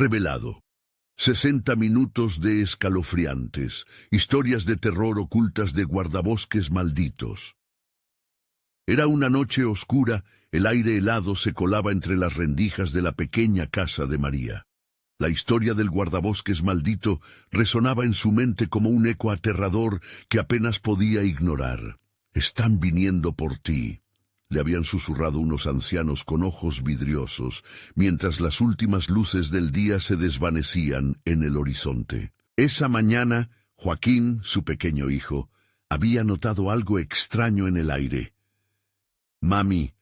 revelado. 60 minutos de escalofriantes, historias de terror ocultas de guardabosques malditos. Era una noche oscura, el aire helado se colaba entre las rendijas de la pequeña casa de María. La historia del guardabosques maldito resonaba en su mente como un eco aterrador que apenas podía ignorar. «Están viniendo por ti», le habían susurrado unos ancianos con ojos vidriosos, mientras las últimas luces del día se desvanecían en el horizonte. Esa mañana, Joaquín, su pequeño hijo, había notado algo extraño en el aire. «Mami,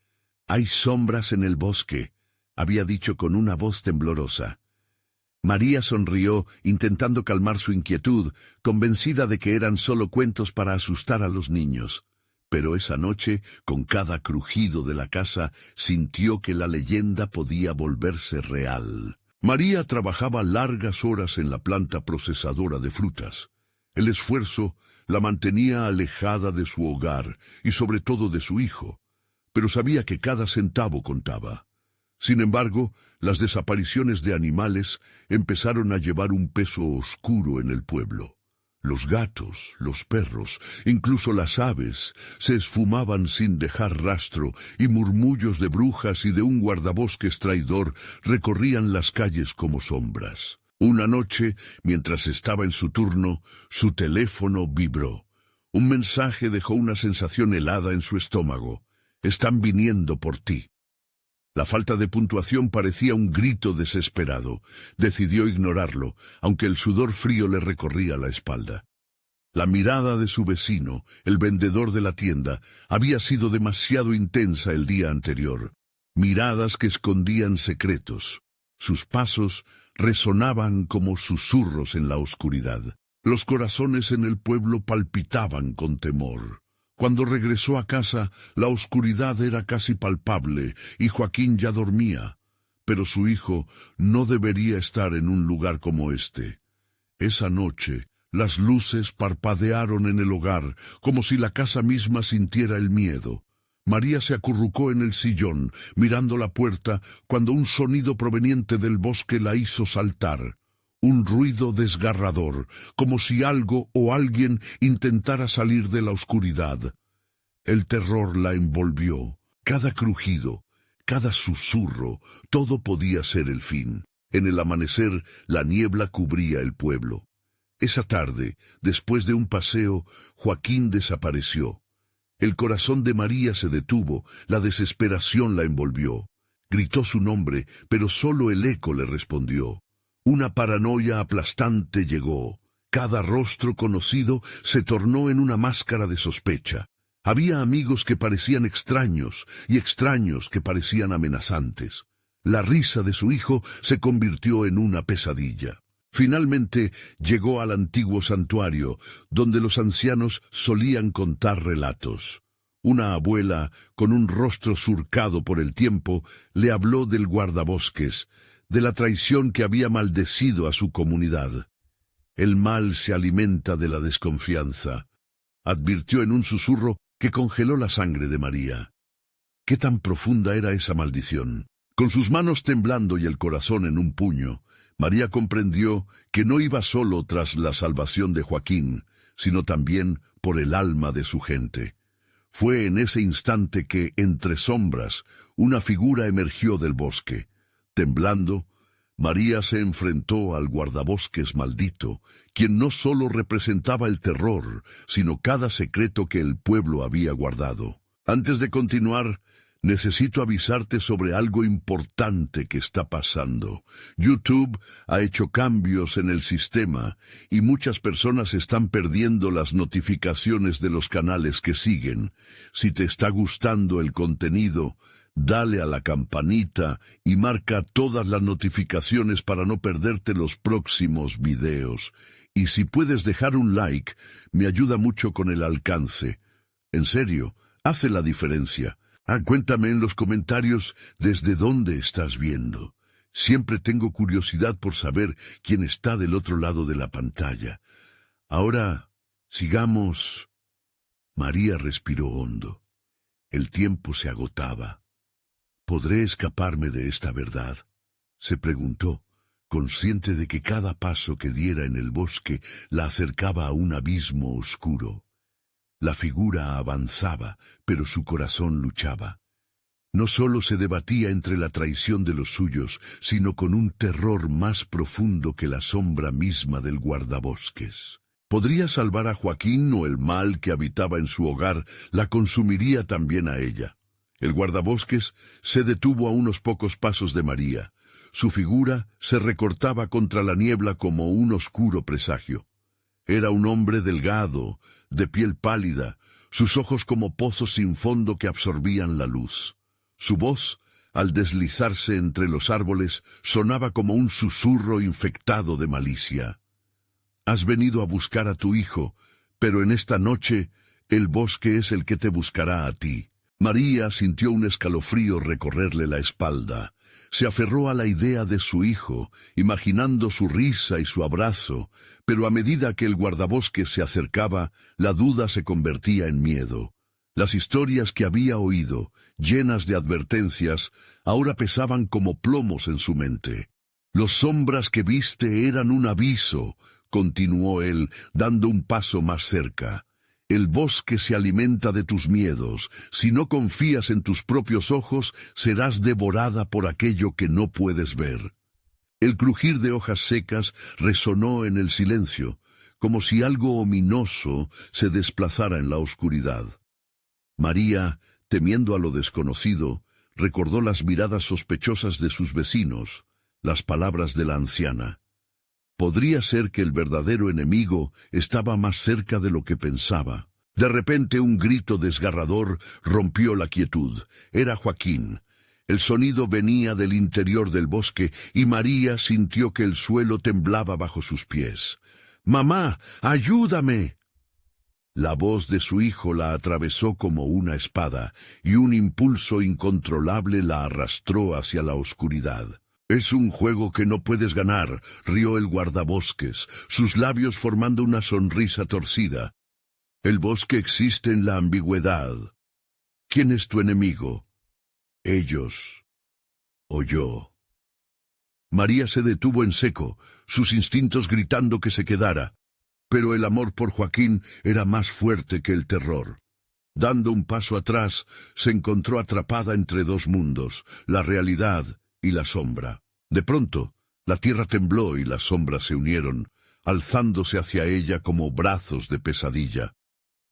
hay sombras en el bosque», había dicho con una voz temblorosa. María sonrió, intentando calmar su inquietud, convencida de que eran solo cuentos para asustar a los niños. Pero esa noche, con cada crujido de la casa, sintió que la leyenda podía volverse real. María trabajaba largas horas en la planta procesadora de frutas. El esfuerzo la mantenía alejada de su hogar y sobre todo de su hijo, pero sabía que cada centavo contaba. Sin embargo, las desapariciones de animales empezaron a llevar un peso oscuro en el pueblo. Los gatos, los perros, incluso las aves, se esfumaban sin dejar rastro, y murmullos de brujas y de un guardabosques traidor recorrían las calles como sombras. Una noche, mientras estaba en su turno, su teléfono vibró. Un mensaje dejó una sensación helada en su estómago. «Están viniendo por ti». La falta de puntuación parecía un grito desesperado. Decidió ignorarlo, aunque el sudor frío le recorría la espalda. La mirada de su vecino, el vendedor de la tienda, había sido demasiado intensa el día anterior. Miradas que escondían secretos. Sus pasos resonaban como susurros en la oscuridad. Los corazones en el pueblo palpitaban con temor. Cuando regresó a casa, la oscuridad era casi palpable y Joaquín ya dormía. Pero su hijo no debería estar en un lugar como este. Esa noche, las luces parpadearon en el hogar, como si la casa misma sintiera el miedo. María se acurrucó en el sillón, mirando la puerta, cuando un sonido proveniente del bosque la hizo saltar. Un ruido desgarrador, como si algo o alguien intentara salir de la oscuridad. El terror la envolvió. Cada crujido, cada susurro, todo podía ser el fin. En el amanecer, la niebla cubría el pueblo. Esa tarde, después de un paseo, Joaquín desapareció. El corazón de María se detuvo, la desesperación la envolvió. Gritó su nombre, pero solo el eco le respondió. Una paranoia aplastante llegó. Cada rostro conocido se tornó en una máscara de sospecha. Había amigos que parecían extraños y extraños que parecían amenazantes. La risa de su hijo se convirtió en una pesadilla. Finalmente llegó al antiguo santuario, donde los ancianos solían contar relatos. Una abuela, con un rostro surcado por el tiempo, le habló del guardabosques, de la traición que había maldecido a su comunidad. «El mal se alimenta de la desconfianza», advirtió en un susurro que congeló la sangre de María. ¿Qué tan profunda era esa maldición? Con sus manos temblando y el corazón en un puño, María comprendió que no iba solo tras la salvación de Joaquín, sino también por el alma de su gente. Fue en ese instante que, entre sombras, una figura emergió del bosque. Temblando, María se enfrentó al guardabosques maldito, quien no solo representaba el terror, sino cada secreto que el pueblo había guardado. Antes de continuar, necesito avisarte sobre algo importante que está pasando. YouTube ha hecho cambios en el sistema y muchas personas están perdiendo las notificaciones de los canales que siguen. Si te está gustando el contenido, dale a la campanita y marca todas las notificaciones para no perderte los próximos videos. Y si puedes dejar un like, me ayuda mucho con el alcance. En serio, hace la diferencia. Cuéntame en los comentarios desde dónde estás viendo. Siempre tengo curiosidad por saber quién está del otro lado de la pantalla. Ahora, sigamos. María respiró hondo. El tiempo se agotaba. ¿Podré escaparme de esta verdad?, se preguntó, consciente de que cada paso que diera en el bosque la acercaba a un abismo oscuro. La figura avanzaba, pero su corazón luchaba. No solo se debatía entre la traición de los suyos, sino con un terror más profundo que la sombra misma del guardabosques. ¿Podría salvar a Joaquín o el mal que habitaba en su hogar la consumiría también a ella? El guardabosques se detuvo a unos pocos pasos de María. Su figura se recortaba contra la niebla como un oscuro presagio. Era un hombre delgado, de piel pálida, sus ojos como pozos sin fondo que absorbían la luz. Su voz, al deslizarse entre los árboles, sonaba como un susurro infectado de malicia. Has venido a buscar a tu hijo, pero en esta noche el bosque es el que te buscará a ti. María sintió un escalofrío recorrerle la espalda. Se aferró a la idea de su hijo, imaginando su risa y su abrazo, pero a medida que el guardabosques se acercaba, la duda se convertía en miedo. Las historias que había oído, llenas de advertencias, ahora pesaban como plomos en su mente. Los sombras que viste eran un aviso, continuó él, dando un paso más cerca. El bosque se alimenta de tus miedos. Si no confías en tus propios ojos, serás devorada por aquello que no puedes ver. El crujir de hojas secas resonó en el silencio, como si algo ominoso se desplazara en la oscuridad. María, temiendo a lo desconocido, recordó las miradas sospechosas de sus vecinos, las palabras de la anciana. Podría ser que el verdadero enemigo estaba más cerca de lo que pensaba. De repente un grito desgarrador rompió la quietud. Era Joaquín. El sonido venía del interior del bosque y María sintió que el suelo temblaba bajo sus pies. «¡Mamá, ayúdame!». La voz de su hijo la atravesó como una espada, y un impulso incontrolable la arrastró hacia la oscuridad. «Es un juego que no puedes ganar», rió el guardabosques, sus labios formando una sonrisa torcida. «El bosque existe en la ambigüedad. ¿Quién es tu enemigo? ¿Ellos o yo?». María se detuvo en seco, sus instintos gritando que se quedara. Pero el amor por Joaquín era más fuerte que el terror. Dando un paso atrás, se encontró atrapada entre dos mundos, la realidad y la sombra. De pronto, la tierra tembló y las sombras se unieron, alzándose hacia ella como brazos de pesadilla.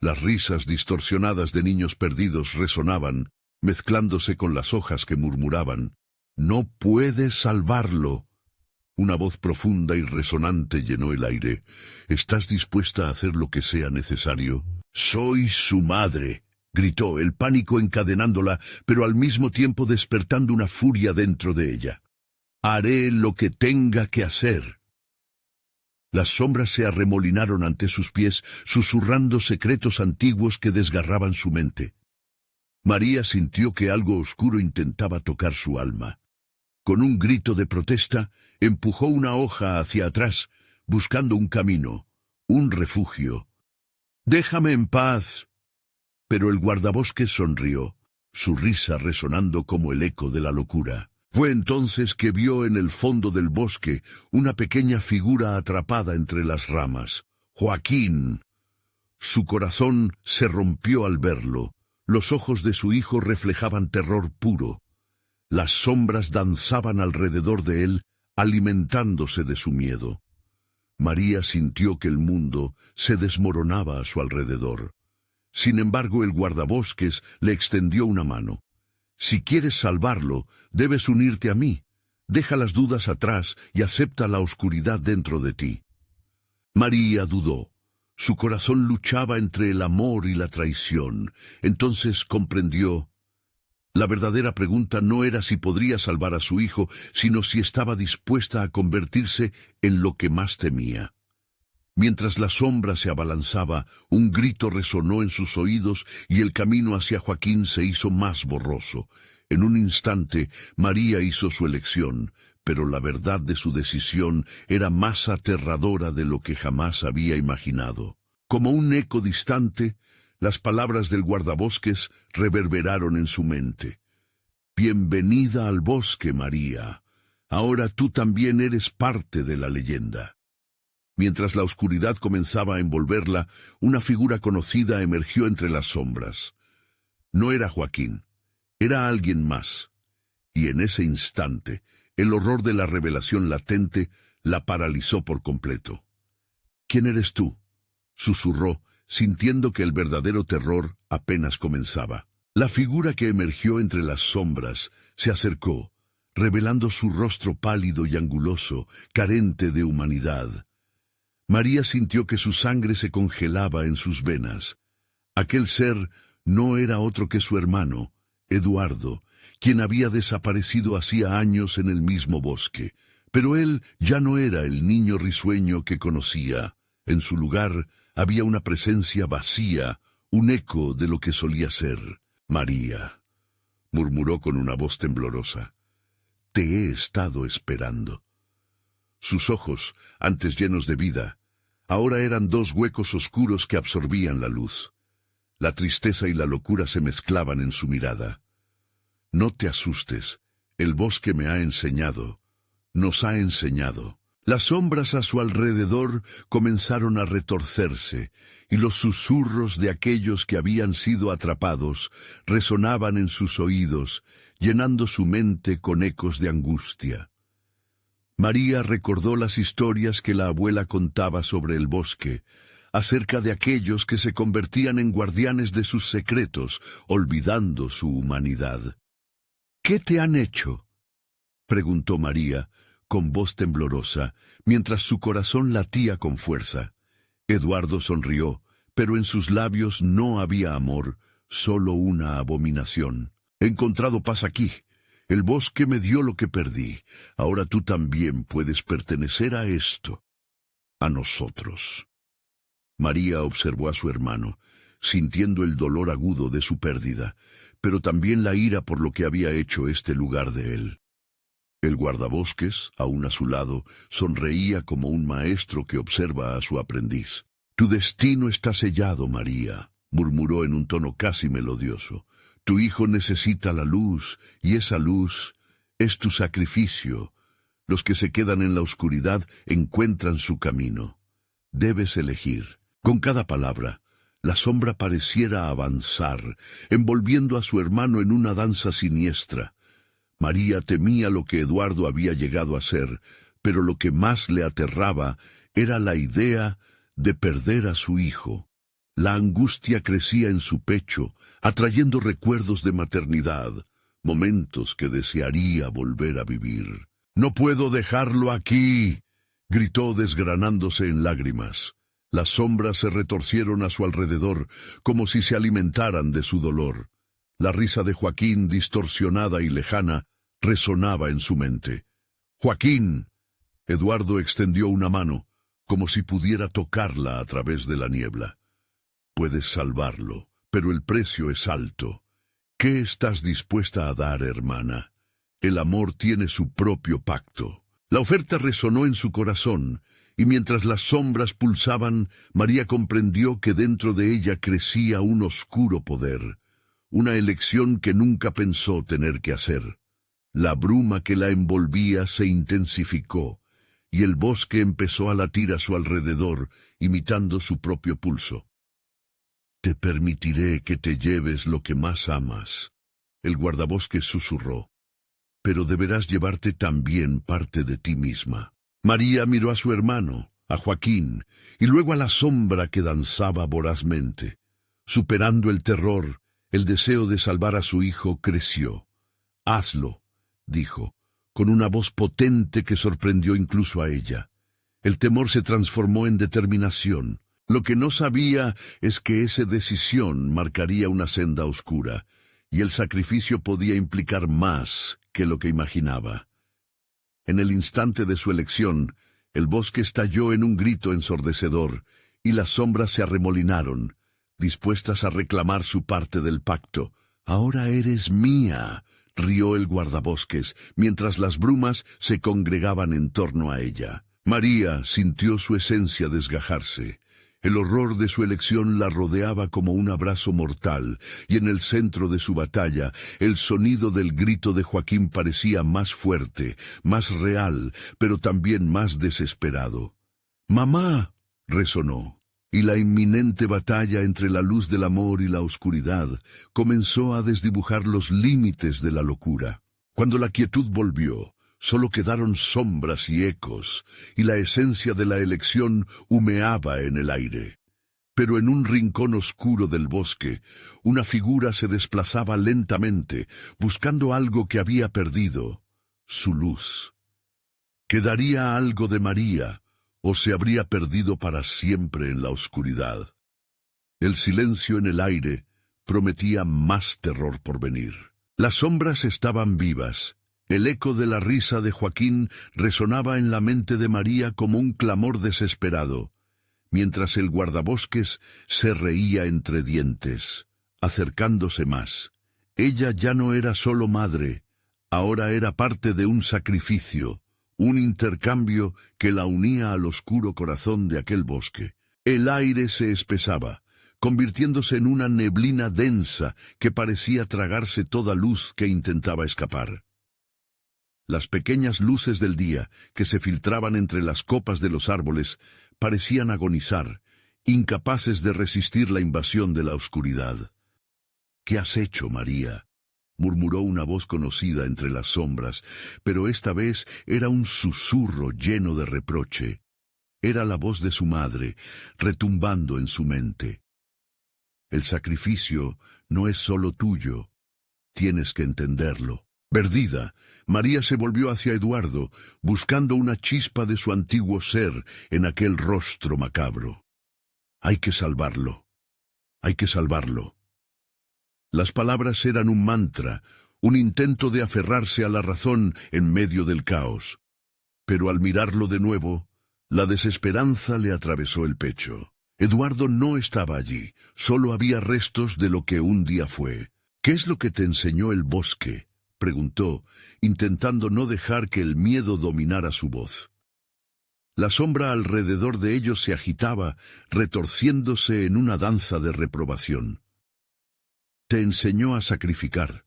Las risas distorsionadas de niños perdidos resonaban, mezclándose con las hojas que murmuraban: «No puedes salvarlo». Una voz profunda y resonante llenó el aire. «¿Estás dispuesta a hacer lo que sea necesario?». «Soy su madre», gritó, el pánico encadenándola, pero al mismo tiempo despertando una furia dentro de ella. «Haré lo que tenga que hacer». Las sombras se arremolinaron ante sus pies, susurrando secretos antiguos que desgarraban su mente. María sintió que algo oscuro intentaba tocar su alma. Con un grito de protesta, empujó una hoja hacia atrás, buscando un camino, un refugio. «Déjame en paz». Pero el guardabosques sonrió, su risa resonando como el eco de la locura. Fue entonces que vio en el fondo del bosque una pequeña figura atrapada entre las ramas. Joaquín. Su corazón se rompió al verlo. Los ojos de su hijo reflejaban terror puro. Las sombras danzaban alrededor de él, alimentándose de su miedo. María sintió que el mundo se desmoronaba a su alrededor. Sin embargo, el guardabosques le extendió una mano. «Si quieres salvarlo, debes unirte a mí. Deja las dudas atrás y acepta la oscuridad dentro de ti». María dudó. Su corazón luchaba entre el amor y la traición. Entonces comprendió. La verdadera pregunta no era si podría salvar a su hijo, sino si estaba dispuesta a convertirse en lo que más temía. Mientras la sombra se abalanzaba, un grito resonó en sus oídos y el camino hacia Joaquín se hizo más borroso. En un instante, María hizo su elección, pero la verdad de su decisión era más aterradora de lo que jamás había imaginado. Como un eco distante, las palabras del guardabosques reverberaron en su mente. «Bienvenida al bosque, María. Ahora tú también eres parte de la leyenda. Mientras la oscuridad comenzaba a envolverla, una figura conocida emergió entre las sombras. No era Joaquín, era alguien más. Y en ese instante, el horror de la revelación latente la paralizó por completo. «¿Quién eres tú?», susurró, sintiendo que el verdadero terror apenas comenzaba. La figura que emergió entre las sombras se acercó, revelando su rostro pálido y anguloso, carente de humanidad. María sintió que su sangre se congelaba en sus venas. Aquel ser no era otro que su hermano, Eduardo, quien había desaparecido hacía años en el mismo bosque. Pero él ya no era el niño risueño que conocía. En su lugar había una presencia vacía, un eco de lo que solía ser. «María», murmuró con una voz temblorosa, «te he estado esperando». Sus ojos, antes llenos de vida, ahora eran dos huecos oscuros que absorbían la luz. La tristeza y la locura se mezclaban en su mirada. «No te asustes, el bosque me ha enseñado, nos ha enseñado». Las sombras a su alrededor comenzaron a retorcerse, y los susurros de aquellos que habían sido atrapados resonaban en sus oídos, llenando su mente con ecos de angustia. María recordó las historias que la abuela contaba sobre el bosque, acerca de aquellos que se convertían en guardianes de sus secretos, olvidando su humanidad. «¿Qué te han hecho?», preguntó María, con voz temblorosa, mientras su corazón latía con fuerza. Eduardo sonrió, pero en sus labios no había amor, solo una abominación. «He encontrado paz aquí. El bosque me dio lo que perdí. Ahora tú también puedes pertenecer a esto, a nosotros». María observó a su hermano, sintiendo el dolor agudo de su pérdida, pero también la ira por lo que había hecho este lugar de él. El guardabosques, aún a su lado, sonreía como un maestro que observa a su aprendiz. «Tu destino está sellado, María», murmuró en un tono casi melodioso. «Tu hijo necesita la luz, y esa luz es tu sacrificio. Los que se quedan en la oscuridad encuentran su camino. Debes elegir». Con cada palabra, la sombra pareciera avanzar, envolviendo a su hermano en una danza siniestra. María temía lo que Eduardo había llegado a ser, pero lo que más le aterraba era la idea de perder a su hijo. La angustia crecía en su pecho, atrayendo recuerdos de maternidad, momentos que desearía volver a vivir. «No puedo dejarlo aquí», gritó desgranándose en lágrimas. Las sombras se retorcieron a su alrededor, como si se alimentaran de su dolor. La risa de Joaquín, distorsionada y lejana, resonaba en su mente. «¡Joaquín!». Eduardo extendió una mano, como si pudiera tocarla a través de la niebla. «Puedes salvarlo, pero el precio es alto. ¿Qué estás dispuesta a dar, hermana? El amor tiene su propio pacto». La oferta resonó en su corazón, y mientras las sombras pulsaban, María comprendió que dentro de ella crecía un oscuro poder, una elección que nunca pensó tener que hacer. La bruma que la envolvía se intensificó, y el bosque empezó a latir a su alrededor, imitando su propio pulso. «Te permitiré que te lleves lo que más amas», el guardabosques susurró, «pero deberás llevarte también parte de ti misma». María miró a su hermano, a Joaquín, y luego a la sombra que danzaba vorazmente. Superando el terror, el deseo de salvar a su hijo creció. «Hazlo», dijo, con una voz potente que sorprendió incluso a ella. El temor se transformó en determinación. Lo que no sabía es que esa decisión marcaría una senda oscura, y el sacrificio podía implicar más que lo que imaginaba. En el instante de su elección, el bosque estalló en un grito ensordecedor, y las sombras se arremolinaron, dispuestas a reclamar su parte del pacto. «Ahora eres mía», rió el guardabosques, mientras las brumas se congregaban en torno a ella. María sintió su esencia desgajarse. El horror de su elección la rodeaba como un abrazo mortal, y en el centro de su batalla, el sonido del grito de Joaquín parecía más fuerte, más real, pero también más desesperado. «¡Mamá!», resonó, y la inminente batalla entre la luz del amor y la oscuridad comenzó a desdibujar los límites de la locura. Cuando la quietud volvió, solo quedaron sombras y ecos, y la esencia de la elección humeaba en el aire. Pero en un rincón oscuro del bosque, una figura se desplazaba lentamente, buscando algo que había perdido, su luz. ¿Quedaría algo de María, o se habría perdido para siempre en la oscuridad? El silencio en el aire prometía más terror por venir. Las sombras estaban vivas. El eco de la risa de Joaquín resonaba en la mente de María como un clamor desesperado, mientras el guardabosques se reía entre dientes, acercándose más. Ella ya no era solo madre, ahora era parte de un sacrificio, un intercambio que la unía al oscuro corazón de aquel bosque. El aire se espesaba, convirtiéndose en una neblina densa que parecía tragarse toda luz que intentaba escapar. Las pequeñas luces del día, que se filtraban entre las copas de los árboles, parecían agonizar, incapaces de resistir la invasión de la oscuridad. «¿Qué has hecho, María?», murmuró una voz conocida entre las sombras, pero esta vez era un susurro lleno de reproche. Era la voz de su madre, retumbando en su mente. «El sacrificio no es solo tuyo. Tienes que entenderlo». Perdida, María se volvió hacia Eduardo, buscando una chispa de su antiguo ser en aquel rostro macabro. «Hay que salvarlo. Hay que salvarlo». Las palabras eran un mantra, un intento de aferrarse a la razón en medio del caos. Pero al mirarlo de nuevo, la desesperanza le atravesó el pecho. Eduardo no estaba allí, solo había restos de lo que un día fue. «¿Qué es lo que te enseñó el bosque?», preguntó, intentando no dejar que el miedo dominara su voz. La sombra alrededor de ellos se agitaba, retorciéndose en una danza de reprobación. «Te enseñó a sacrificar»,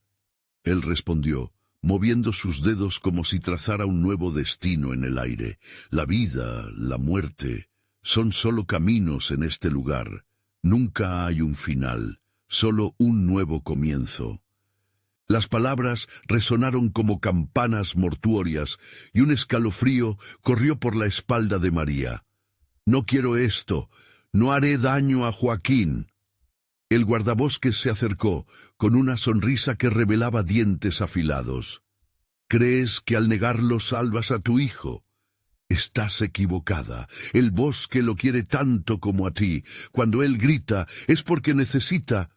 él respondió, moviendo sus dedos como si trazara un nuevo destino en el aire. «La vida, la muerte, son solo caminos en este lugar. Nunca hay un final, solo un nuevo comienzo». Las palabras resonaron como campanas mortuorias y un escalofrío corrió por la espalda de María. «No quiero esto, no haré daño a Joaquín». El guardabosques se acercó, con una sonrisa que revelaba dientes afilados. «¿Crees que al negarlo salvas a tu hijo? Estás equivocada. El bosque lo quiere tanto como a ti. Cuando él grita es porque necesita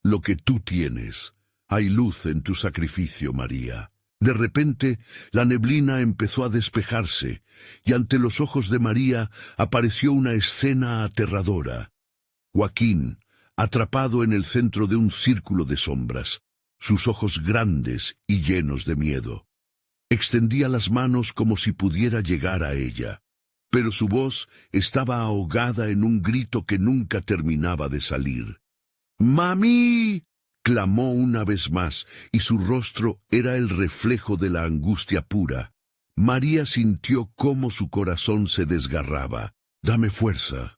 lo que tú tienes. Hay luz en tu sacrificio, María». De repente, la neblina empezó a despejarse, y ante los ojos de María apareció una escena aterradora. Joaquín, atrapado en el centro de un círculo de sombras, sus ojos grandes y llenos de miedo. Extendía las manos como si pudiera llegar a ella, pero su voz estaba ahogada en un grito que nunca terminaba de salir. «¡Mami!», clamó una vez más, y su rostro era el reflejo de la angustia pura. María sintió cómo su corazón se desgarraba. «Dame fuerza»,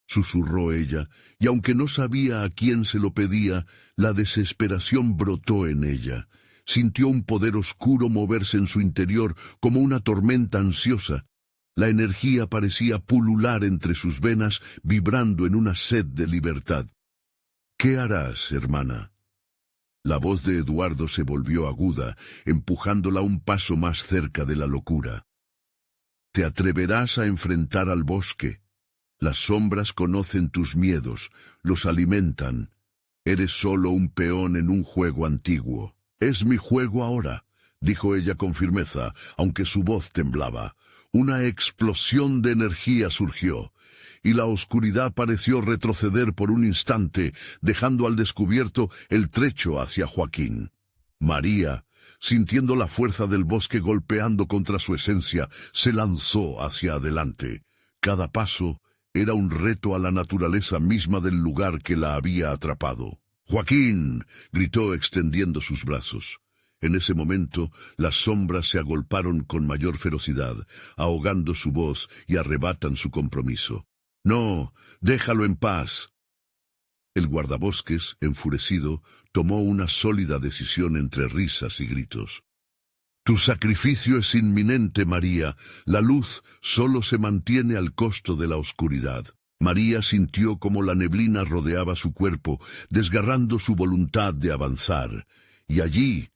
susurró ella, y aunque no sabía a quién se lo pedía, la desesperación brotó en ella. Sintió un poder oscuro moverse en su interior como una tormenta ansiosa. La energía parecía pulular entre sus venas, vibrando en una sed de libertad. «¿Qué harás, hermana?». La voz de Eduardo se volvió aguda, empujándola un paso más cerca de la locura. «Te atreverás a enfrentar al bosque. Las sombras conocen tus miedos, los alimentan. Eres solo un peón en un juego antiguo». «Es mi juego ahora», dijo ella con firmeza, aunque su voz temblaba. Una explosión de energía surgió, y la oscuridad pareció retroceder por un instante, dejando al descubierto el trecho hacia Joaquín. María, sintiendo la fuerza del bosque golpeando contra su esencia, se lanzó hacia adelante. Cada paso Era un reto a la naturaleza misma del lugar que la había atrapado. «¡Joaquín!», gritó extendiendo sus brazos. En ese momento, las sombras se agolparon con mayor ferocidad, ahogando su voz y arrebatan su compromiso. «¡No! ¡Déjalo en paz!». El guardabosques, enfurecido, tomó una sólida decisión entre risas y gritos. «Tu sacrificio es inminente, María. La luz solo se mantiene al costo de la oscuridad». María sintió como la neblina rodeaba su cuerpo, desgarrando su voluntad de avanzar. Y allí,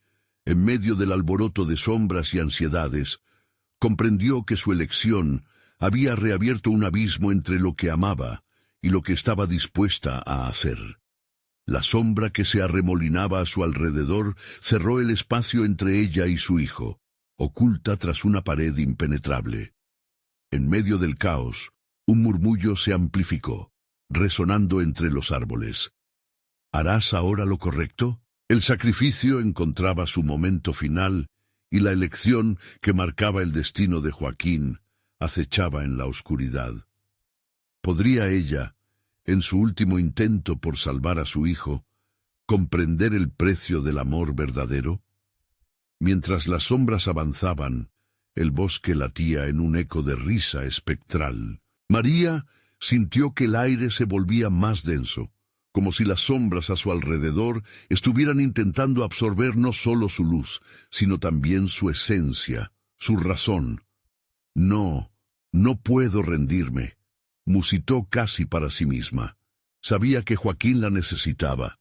en medio del alboroto de sombras y ansiedades, comprendió que su elección había reabierto un abismo entre lo que amaba y lo que estaba dispuesta a hacer. La sombra que se arremolinaba a su alrededor cerró el espacio entre ella y su hijo, oculta tras una pared impenetrable. En medio del caos, un murmullo se amplificó, resonando entre los árboles. ¿Harás ahora lo correcto? El sacrificio encontraba su momento final y la elección que marcaba el destino de Joaquín acechaba en la oscuridad. ¿Podría ella, en su último intento por salvar a su hijo, comprender el precio del amor verdadero? Mientras las sombras avanzaban, el bosque latía en un eco de risa espectral. María sintió que el aire se volvía más denso, como si las sombras a su alrededor estuvieran intentando absorber no solo su luz, sino también su esencia, su razón. «No, no puedo rendirme», musitó casi para sí misma. Sabía que Joaquín la necesitaba.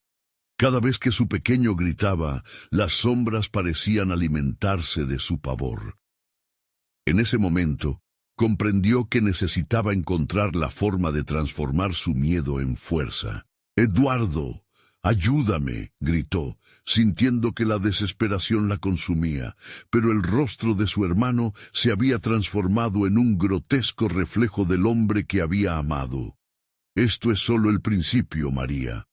Cada vez que su pequeño gritaba, las sombras parecían alimentarse de su pavor. En ese momento, comprendió que necesitaba encontrar la forma de transformar su miedo en fuerza. «Eduardo, ayúdame», gritó, sintiendo que la desesperación la consumía, pero el rostro de su hermano se había transformado en un grotesco reflejo del hombre que había amado. «Esto es solo el principio, María.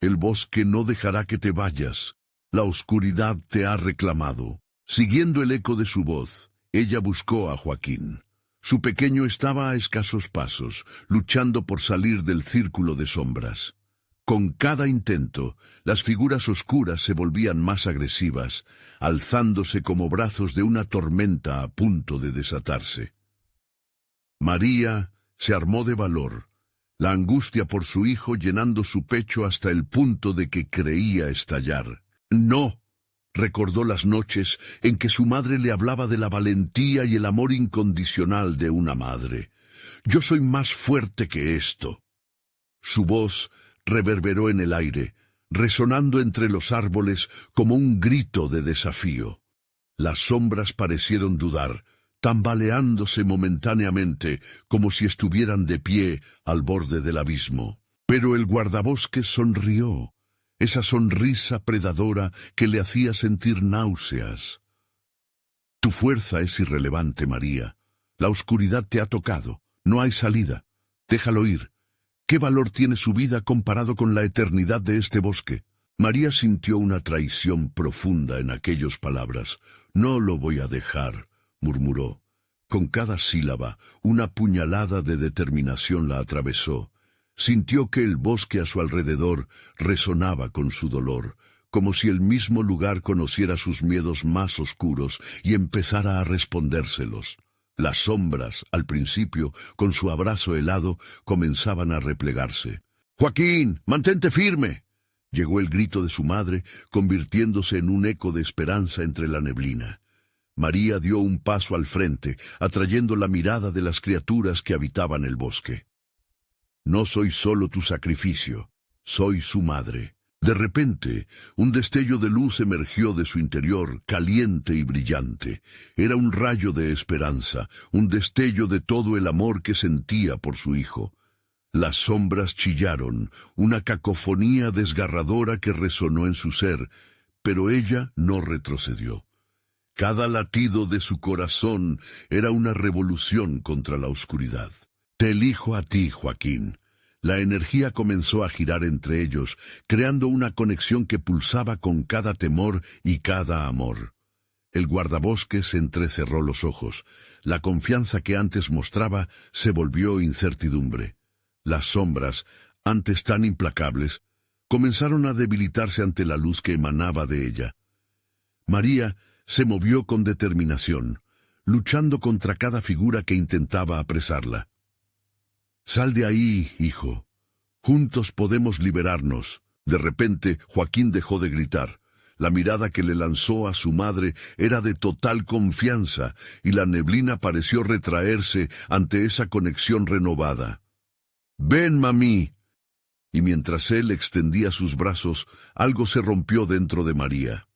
El bosque no dejará que te vayas. La oscuridad te ha reclamado». Siguiendo el eco de su voz, ella buscó a Joaquín. Su pequeño estaba a escasos pasos, luchando por salir del círculo de sombras. Con cada intento, las figuras oscuras se volvían más agresivas, alzándose como brazos de una tormenta a punto de desatarse. María se armó de valor, la angustia por su hijo llenando su pecho hasta el punto de que creía estallar. «No», recordó las noches en que su madre le hablaba de la valentía y el amor incondicional de una madre. «Yo soy más fuerte que esto». Su voz reverberó en el aire, resonando entre los árboles como un grito de desafío. Las sombras parecieron dudar, tambaleándose momentáneamente como si estuvieran de pie al borde del abismo. Pero el guardabosques sonrió, esa sonrisa predadora que le hacía sentir náuseas. «Tu fuerza es irrelevante, María. La oscuridad te ha tocado. No hay salida. Déjalo ir. ¿Qué valor tiene su vida comparado con la eternidad de este bosque?» María sintió una traición profunda en aquellas palabras. «No lo voy a dejar», murmuró. Con cada sílaba, una puñalada de determinación la atravesó. Sintió que el bosque a su alrededor resonaba con su dolor, como si el mismo lugar conociera sus miedos más oscuros y empezara a respondérselos. Las sombras, al principio, con su abrazo helado, comenzaban a replegarse. «¡Joaquín, mantente firme!», llegó el grito de su madre, convirtiéndose en un eco de esperanza entre la neblina. María dio un paso al frente, atrayendo la mirada de las criaturas que habitaban el bosque. «No soy solo tu sacrificio, soy su madre». De repente, un destello de luz emergió de su interior, caliente y brillante. Era un rayo de esperanza, un destello de todo el amor que sentía por su hijo. Las sombras chillaron, una cacofonía desgarradora que resonó en su ser, pero ella no retrocedió. Cada latido de su corazón era una revolución contra la oscuridad. «Te elijo a ti, Joaquín». La energía comenzó a girar entre ellos, creando una conexión que pulsaba con cada temor y cada amor. El guardabosques entrecerró los ojos. La confianza que antes mostraba se volvió incertidumbre. Las sombras, antes tan implacables, comenzaron a debilitarse ante la luz que emanaba de ella. María se movió con determinación, luchando contra cada figura que intentaba apresarla. «Sal de ahí, hijo. Juntos podemos liberarnos». De repente, Joaquín dejó de gritar. La mirada que le lanzó a su madre era de total confianza, y la neblina pareció retraerse ante esa conexión renovada. «Ven, mami». Y mientras él extendía sus brazos, algo se rompió dentro de María.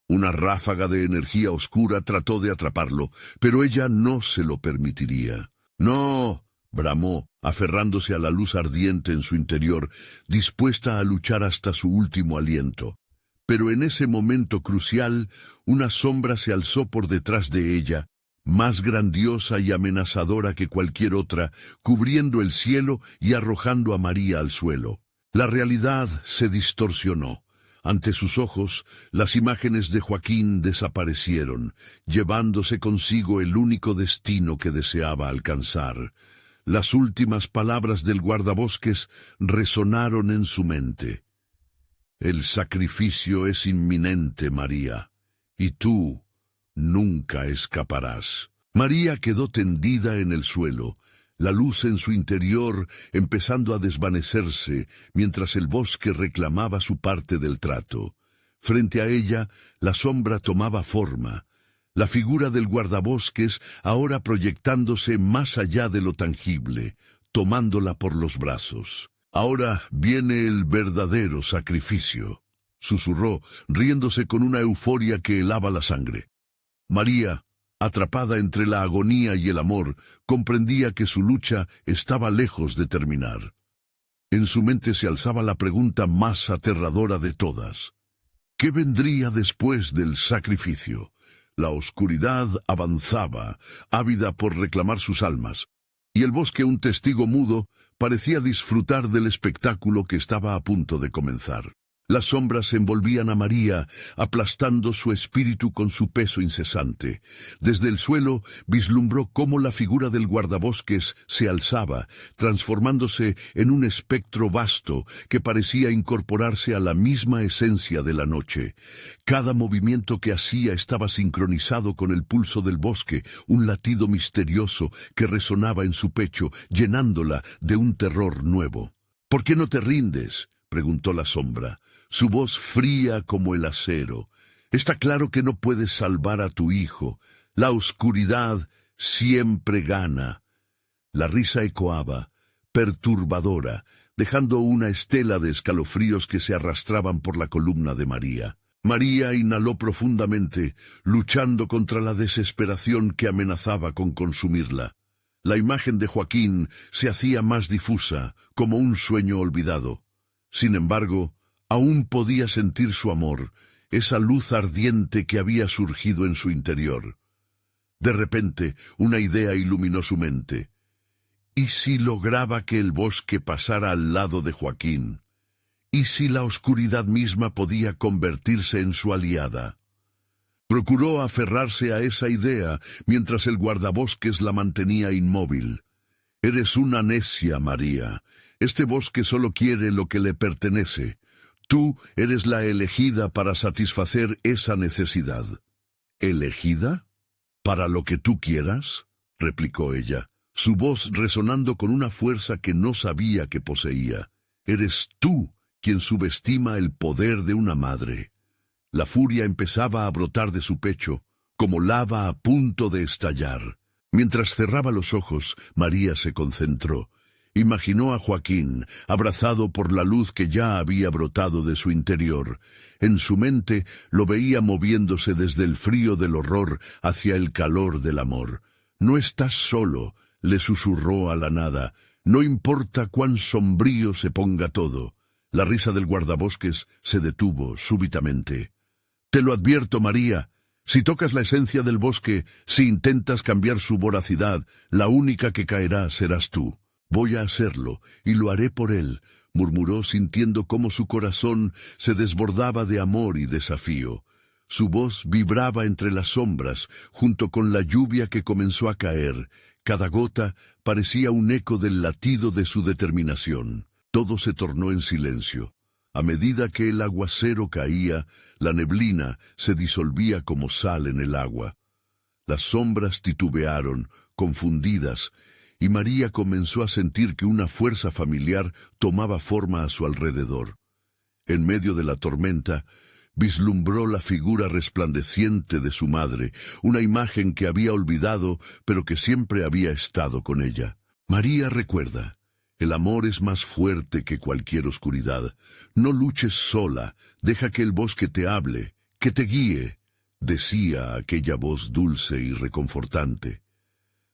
Una ráfaga de energía oscura trató de atraparlo, pero ella no se lo permitiría. «No», bramó, aferrándose a la luz ardiente en su interior, dispuesta a luchar hasta su último aliento. Pero en ese momento crucial, una sombra se alzó por detrás de ella, más grandiosa y amenazadora que cualquier otra, cubriendo el cielo y arrojando a María al suelo. La realidad se distorsionó. Ante sus ojos, las imágenes de Joaquín desaparecieron, llevándose consigo el único destino que deseaba alcanzar. Las últimas palabras del guardabosques resonaron en su mente. «El sacrificio es inminente, María, y tú nunca escaparás». María quedó tendida en el suelo, la luz en su interior empezando a desvanecerse mientras el bosque reclamaba su parte del trato. Frente a ella, la sombra tomaba forma, la figura del guardabosques ahora proyectándose más allá de lo tangible, tomándola por los brazos. «Ahora viene el verdadero sacrificio», susurró, riéndose con una euforia que helaba la sangre. María, atrapada entre la agonía y el amor, comprendía que su lucha estaba lejos de terminar. En su mente se alzaba la pregunta más aterradora de todas. ¿Qué vendría después del sacrificio? La oscuridad avanzaba, ávida por reclamar sus almas, y el bosque, un testigo mudo, parecía disfrutar del espectáculo que estaba a punto de comenzar. Las sombras envolvían a María, aplastando su espíritu con su peso incesante. Desde el suelo vislumbró cómo la figura del guardabosques se alzaba, transformándose en un espectro vasto que parecía incorporarse a la misma esencia de la noche. Cada movimiento que hacía estaba sincronizado con el pulso del bosque, un latido misterioso que resonaba en su pecho, llenándola de un terror nuevo. «¿Por qué no te rindes?», preguntó la sombra, su voz fría como el acero. «Está claro que no puedes salvar a tu hijo. La oscuridad siempre gana». La risa ecoaba, perturbadora, dejando una estela de escalofríos que se arrastraban por la columna de María. María inhaló profundamente, luchando contra la desesperación que amenazaba con consumirla. La imagen de Joaquín se hacía más difusa, como un sueño olvidado. Sin embargo, aún podía sentir su amor, esa luz ardiente que había surgido en su interior. De repente, una idea iluminó su mente. ¿Y si lograba que el bosque pasara al lado de Joaquín? ¿Y si la oscuridad misma podía convertirse en su aliada? Procuró aferrarse a esa idea mientras el guardabosques la mantenía inmóvil. «Eres una necia, María. Este bosque solo quiere lo que le pertenece. Tú eres la elegida para satisfacer esa necesidad». «¿Elegida? ¿Para lo que tú quieras?», replicó ella, su voz resonando con una fuerza que no sabía que poseía. «Eres tú quien subestima el poder de una madre». La furia empezaba a brotar de su pecho, como lava a punto de estallar. Mientras cerraba los ojos, María se concentró. Imaginó a Joaquín, abrazado por la luz que ya había brotado de su interior. En su mente lo veía moviéndose desde el frío del horror hacia el calor del amor. «No estás solo», le susurró a la nada. «No importa cuán sombrío se ponga todo». La risa del guardabosques se detuvo súbitamente. «Te lo advierto, María. Si tocas la esencia del bosque, si intentas cambiar su voracidad, la única que caerá serás tú». «Voy a hacerlo, y lo haré por él», murmuró sintiendo cómo su corazón se desbordaba de amor y desafío. Su voz vibraba entre las sombras, junto con la lluvia que comenzó a caer, Cada gota parecía un eco del latido de su determinación. Todo se tornó en silencio. A medida que el aguacero caía, la neblina se disolvía como sal en el agua. Las sombras titubearon, confundidas, y María comenzó a sentir que una fuerza familiar tomaba forma a su alrededor. En medio de la tormenta, vislumbró la figura resplandeciente de su madre, una imagen que había olvidado, pero que siempre había estado con ella. María recuerda: el amor es más fuerte que cualquier oscuridad. No luches sola, deja que el bosque te hable, que te guíe, decía aquella voz dulce y reconfortante.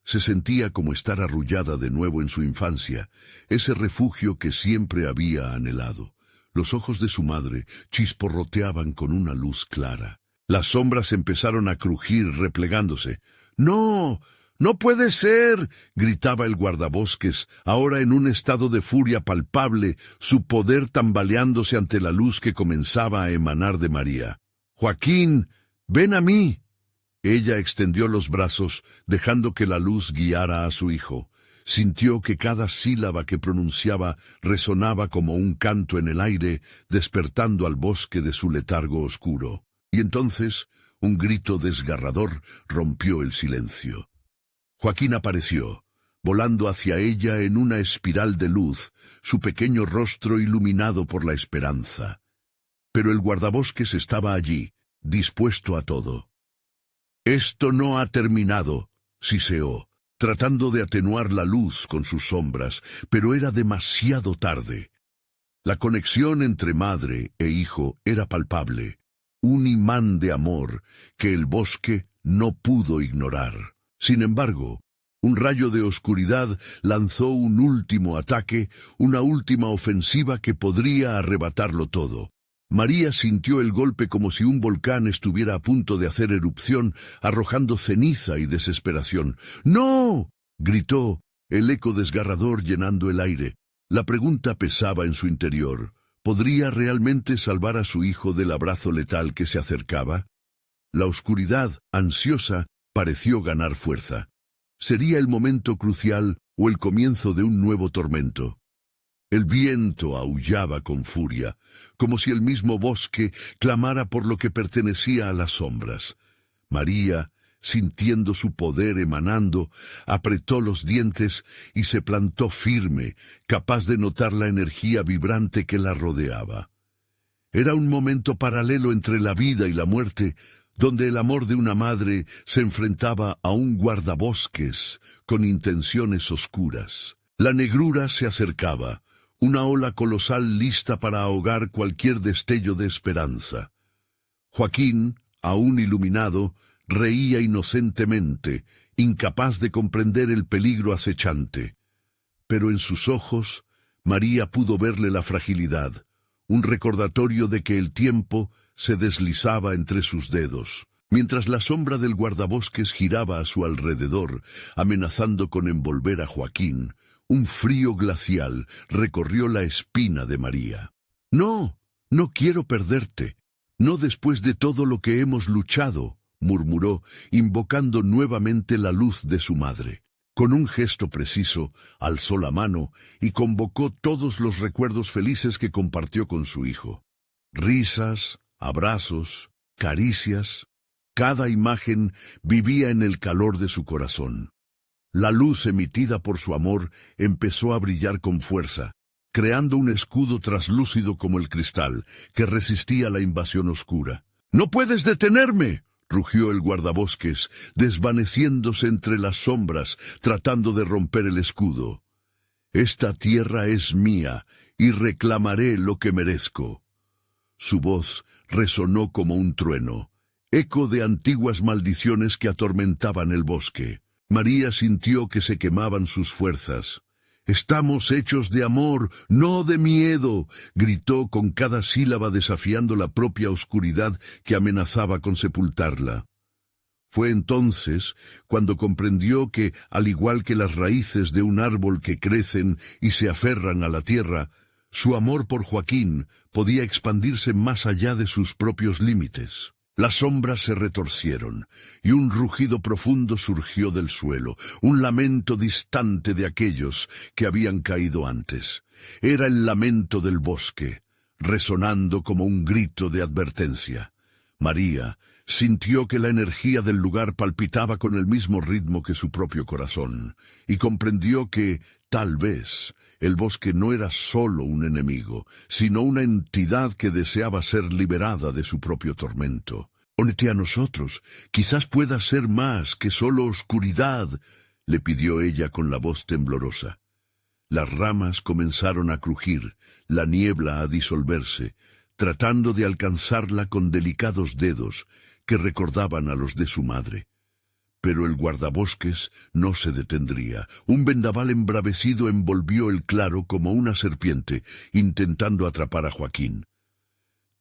Se sentía como estar arrullada de nuevo en su infancia, ese refugio que siempre había anhelado. Los ojos de su madre chisporroteaban con una luz clara. Las sombras empezaron a crujir, replegándose. ¡No! ¡No puede ser!, gritaba el guardabosques, ahora en un estado de furia palpable, su poder tambaleándose ante la luz que comenzaba a emanar de María. «Joaquín, ven a mí». Ella extendió los brazos, dejando que la luz guiara a su hijo. Sintió que cada sílaba que pronunciaba resonaba como un canto en el aire, despertando al bosque de su letargo oscuro. Y entonces, un grito desgarrador rompió el silencio. Joaquín apareció, volando hacia ella en una espiral de luz, su pequeño rostro iluminado por la esperanza. Pero el guardabosques estaba allí, dispuesto a todo. «Esto no ha terminado», siseó, tratando de atenuar la luz con sus sombras, pero era demasiado tarde. La conexión entre madre e hijo era palpable, un imán de amor que el bosque no pudo ignorar. Sin embargo, un rayo de oscuridad lanzó un último ataque, una última ofensiva que podría arrebatarlo todo. María sintió el golpe como si un volcán estuviera a punto de hacer erupción, arrojando ceniza y desesperación. «¡No!», gritó, el eco desgarrador llenando el aire. La pregunta pesaba en su interior. ¿Podría realmente salvar a su hijo del abrazo letal que se acercaba? La oscuridad, ansiosa, pareció ganar fuerza. ¿Sería el momento crucial o el comienzo de un nuevo tormento? El viento aullaba con furia, como si el mismo bosque clamara por lo que pertenecía a las sombras. María, sintiendo su poder emanando, apretó los dientes y se plantó firme, capaz de notar la energía vibrante que la rodeaba. Era un momento paralelo entre la vida y la muerte, donde el amor de una madre se enfrentaba a un guardabosques con intenciones oscuras. La negrura se acercaba, una ola colosal lista para ahogar cualquier destello de esperanza. Joaquín, aún iluminado, reía inocentemente, incapaz de comprender el peligro acechante. Pero en sus ojos, María pudo verle la fragilidad, un recordatorio de que el tiempo se deslizaba entre sus dedos, mientras la sombra del guardabosques giraba a su alrededor, amenazando con envolver a Joaquín. Un frío glacial recorrió la espina de María. «No, no quiero perderte, no después de todo lo que hemos luchado», murmuró, invocando nuevamente la luz de su madre. Con un gesto preciso, alzó la mano y convocó todos los recuerdos felices que compartió con su hijo. Risas, abrazos, caricias, cada imagen vivía en el calor de su corazón. La luz emitida por su amor empezó a brillar con fuerza, creando un escudo traslúcido como el cristal, que resistía la invasión oscura. «¡No puedes detenerme!», rugió el guardabosques, desvaneciéndose entre las sombras, tratando de romper el escudo. «Esta tierra es mía, y reclamaré lo que merezco». Su voz resonó como un trueno, eco de antiguas maldiciones que atormentaban el bosque. María sintió que se quemaban sus fuerzas. «Estamos hechos de amor, no de miedo», gritó con cada sílaba desafiando la propia oscuridad que amenazaba con sepultarla. Fue entonces cuando comprendió que, al igual que las raíces de un árbol que crecen y se aferran a la tierra, su amor por Joaquín podía expandirse más allá de sus propios límites. Las sombras se retorcieron, y un rugido profundo surgió del suelo, un lamento distante de aquellos que habían caído antes. Era el lamento del bosque, resonando como un grito de advertencia. María sintió que la energía del lugar palpitaba con el mismo ritmo que su propio corazón, y comprendió que, tal vez, el bosque no era solo un enemigo, sino una entidad que deseaba ser liberada de su propio tormento. «Únete a nosotros, quizás pueda ser más que solo oscuridad», le pidió ella con la voz temblorosa. Las ramas comenzaron a crujir, la niebla a disolverse, tratando de alcanzarla con delicados dedos que recordaban a los de su madre. Pero el guardabosques no se detendría. Un vendaval embravecido envolvió el claro como una serpiente, intentando atrapar a Joaquín.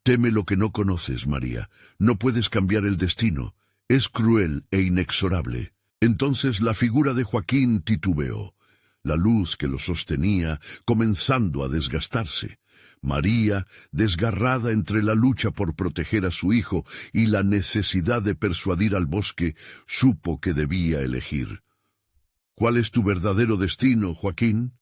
«Teme lo que no conoces, María. No puedes cambiar el destino. Es cruel e inexorable». Entonces la figura de Joaquín titubeó, la luz que lo sostenía comenzando a desgastarse. María, desgarrada entre la lucha por proteger a su hijo y la necesidad de persuadir al bosque, supo que debía elegir. «¿Cuál es tu verdadero destino, Joaquín?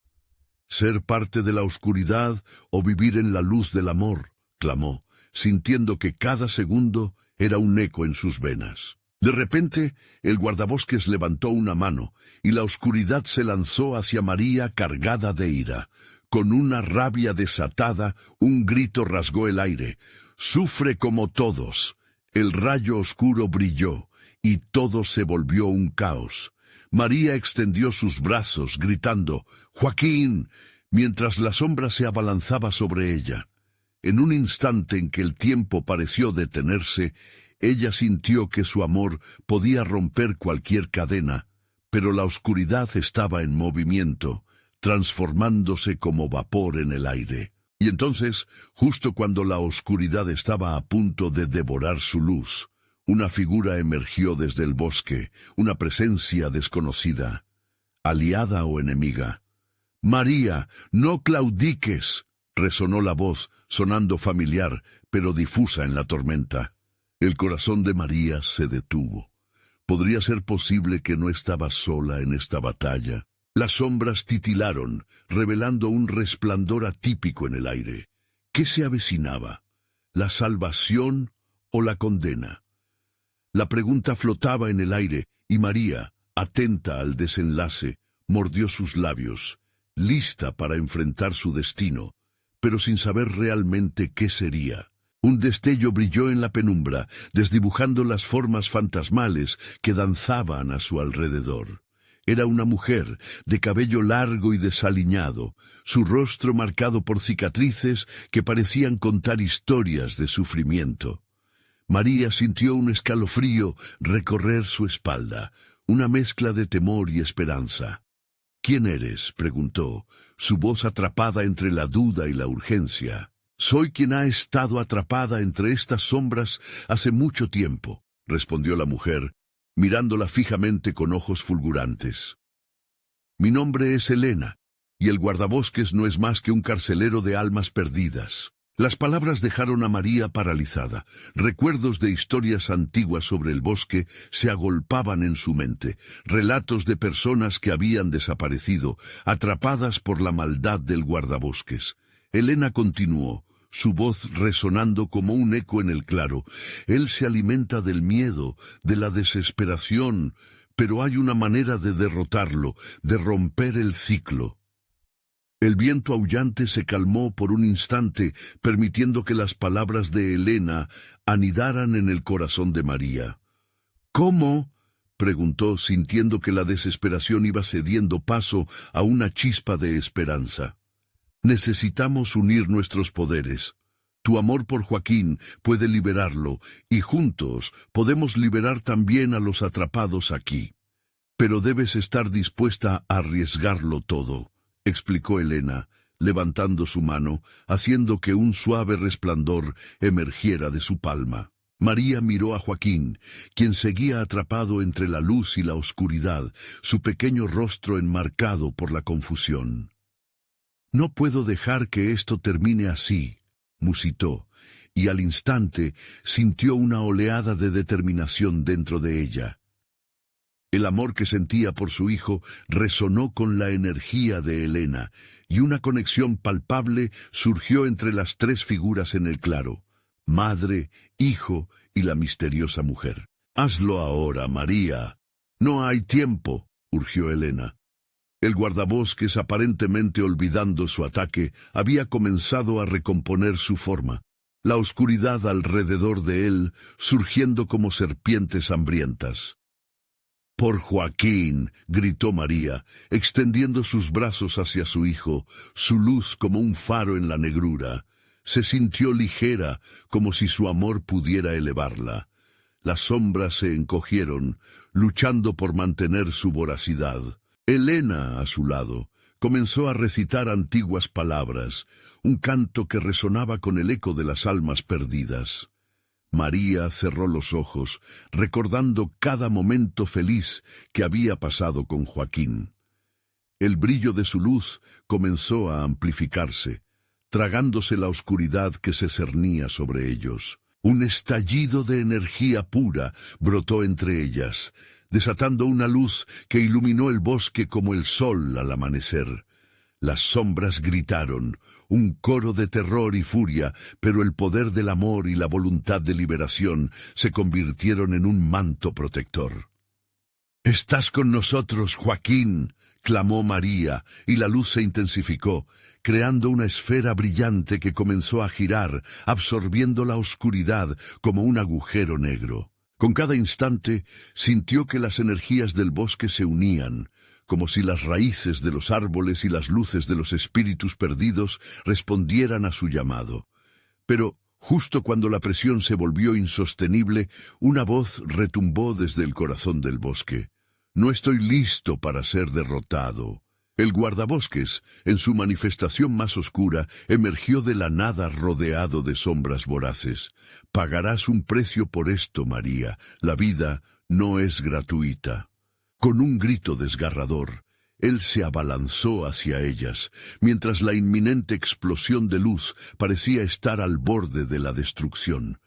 ¿Ser parte de la oscuridad o vivir en la luz del amor?», clamó, sintiendo que cada segundo era un eco en sus venas. De repente, el guardabosques levantó una mano, y la oscuridad se lanzó hacia María cargada de ira. Con una rabia desatada, un grito rasgó el aire. «¡Sufre como todos!». El rayo oscuro brilló, y todo se volvió un caos. María extendió sus brazos, gritando «¡Joaquín!», mientras la sombra se abalanzaba sobre ella. En un instante en que el tiempo pareció detenerse, ella sintió que su amor podía romper cualquier cadena, pero la oscuridad estaba en movimiento, transformándose como vapor en el aire. Y entonces, justo cuando la oscuridad estaba a punto de devorar su luz, una figura emergió desde el bosque, una presencia desconocida, aliada o enemiga. «María, no claudiques», resonó la voz, sonando familiar, pero difusa en la tormenta. El corazón de María se detuvo. ¿Podría ser posible que no estaba sola en esta batalla? Las sombras titilaron, revelando un resplandor atípico en el aire. ¿Qué se avecinaba? ¿La salvación o la condena? La pregunta flotaba en el aire, y María, atenta al desenlace, mordió sus labios, lista para enfrentar su destino, pero sin saber realmente qué sería. Un destello brilló en la penumbra, desdibujando las formas fantasmales que danzaban a su alrededor. Era una mujer, de cabello largo y desaliñado, su rostro marcado por cicatrices que parecían contar historias de sufrimiento. María sintió un escalofrío recorrer su espalda, una mezcla de temor y esperanza. «¿Quién eres?», preguntó, su voz atrapada entre la duda y la urgencia. «Soy quien ha estado atrapada entre estas sombras hace mucho tiempo», respondió la mujer, mirándola fijamente con ojos fulgurantes. «Mi nombre es Elena, y el guardabosques no es más que un carcelero de almas perdidas». Las palabras dejaron a María paralizada. Recuerdos de historias antiguas sobre el bosque se agolpaban en su mente, relatos de personas que habían desaparecido, atrapadas por la maldad del guardabosques. Elena continuó, su voz resonando como un eco en el claro. «Él se alimenta del miedo, de la desesperación, pero hay una manera de derrotarlo, de romper el ciclo». El viento aullante se calmó por un instante, permitiendo que las palabras de Elena anidaran en el corazón de María. «¿Cómo?», preguntó, sintiendo que la desesperación iba cediendo paso a una chispa de esperanza. «Necesitamos unir nuestros poderes. Tu amor por Joaquín puede liberarlo, y juntos podemos liberar también a los atrapados aquí. Pero debes estar dispuesta a arriesgarlo todo», explicó Elena, levantando su mano, haciendo que un suave resplandor emergiera de su palma. María miró a Joaquín, quien seguía atrapado entre la luz y la oscuridad, su pequeño rostro enmarcado por la confusión. «No puedo dejar que esto termine así», musitó, y al instante sintió una oleada de determinación dentro de ella. El amor que sentía por su hijo resonó con la energía de Helena, y una conexión palpable surgió entre las tres figuras en el claro: madre, hijo y la misteriosa mujer. «Hazlo ahora, María. No hay tiempo», urgió Helena. El guardabosques, aparentemente olvidando su ataque, había comenzado a recomponer su forma, la oscuridad alrededor de él surgiendo como serpientes hambrientas. «Por Joaquín», gritó María, extendiendo sus brazos hacia su hijo, su luz como un faro en la negrura. Se sintió ligera, como si su amor pudiera elevarla. Las sombras se encogieron, luchando por mantener su voracidad. Helena, a su lado, comenzó a recitar antiguas palabras, un canto que resonaba con el eco de las almas perdidas. María cerró los ojos, recordando cada momento feliz que había pasado con Joaquín. El brillo de su luz comenzó a amplificarse, tragándose la oscuridad que se cernía sobre ellos. Un estallido de energía pura brotó entre ellas, desatando una luz que iluminó el bosque como el sol al amanecer. Las sombras gritaron, un coro de terror y furia, pero el poder del amor y la voluntad de liberación se convirtieron en un manto protector. «Estás con nosotros, Joaquín», clamó María, y la luz se intensificó, creando una esfera brillante que comenzó a girar, absorbiendo la oscuridad como un agujero negro. Con cada instante sintió que las energías del bosque se unían, como si las raíces de los árboles y las luces de los espíritus perdidos respondieran a su llamado. Pero, justo cuando la presión se volvió insostenible, una voz retumbó desde el corazón del bosque. «No estoy listo para ser derrotado». El guardabosques, en su manifestación más oscura, emergió de la nada rodeado de sombras voraces. «Pagarás un precio por esto, María. La vida no es gratuita». Con un grito desgarrador, él se abalanzó hacia ellas, mientras la inminente explosión de luz parecía estar al borde de la destrucción.